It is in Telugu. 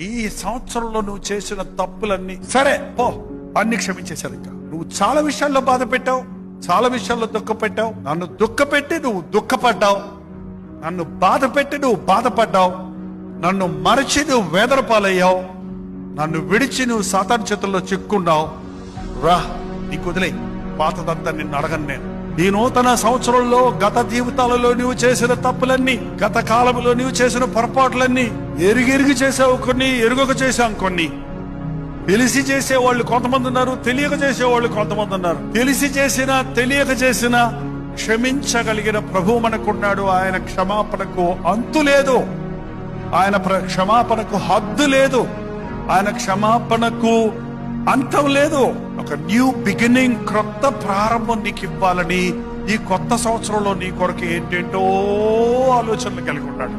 ఈ సంవత్సరంలో నువ్వు చేసిన తప్పులన్నీ సరే పో, అన్ని క్షమించేశారు. ఇంకా నువ్వు చాలా విషయాల్లో బాధ పెట్టావు, చాలా విషయాల్లో దుఃఖపెట్టావు. నన్ను దుఃఖపెట్టి నువ్వు దుఃఖపడ్డావు, నన్ను బాధ పెట్టి నువ్వు బాధపడ్డావు, నన్ను మరచి నువ్వు వేదన పాలయ్యావు, నన్ను విడిచి నువ్వు సాతాను చేతుల్లో చిక్కున్నావు. రా, నీకు వదిలే, పాతదంతా నిన్ను అడగను నేను. ఈ నూతన సంవత్సరంలో గత జీవితాలలో నువ్వు చేసిన తప్పులన్నీ, గత కాలంలో నువ్వు చేసిన పొరపాట్లన్నీ ఎరిగి చేసావు, కొన్ని ఎరుగక చేశాం, కొన్ని తెలిసి చేసేవాళ్ళు కొంతమంది ఉన్నారు, తెలియక చేసేవాళ్ళు కొంతమంది ఉన్నారు. తెలిసి చేసినా తెలియక చేసినా క్షమించగలిగిన ప్రభువు మనకున్నాడు. ఆయన క్షమాపణకు అంతు లేదు, ఆయన క్షమాపణకు హద్దు లేదు, ఆయన క్షమాపణకు అంతం లేదు. ఒక న్యూ బిగినింగ్, క్రొత్త ప్రారంభం నీకు ఇవ్వాలని ఈ కొత్త సంవత్సరంలో నీ కొరకు ఏంటేంటో ఆలోచనలు కలిగి ఉన్నాడు.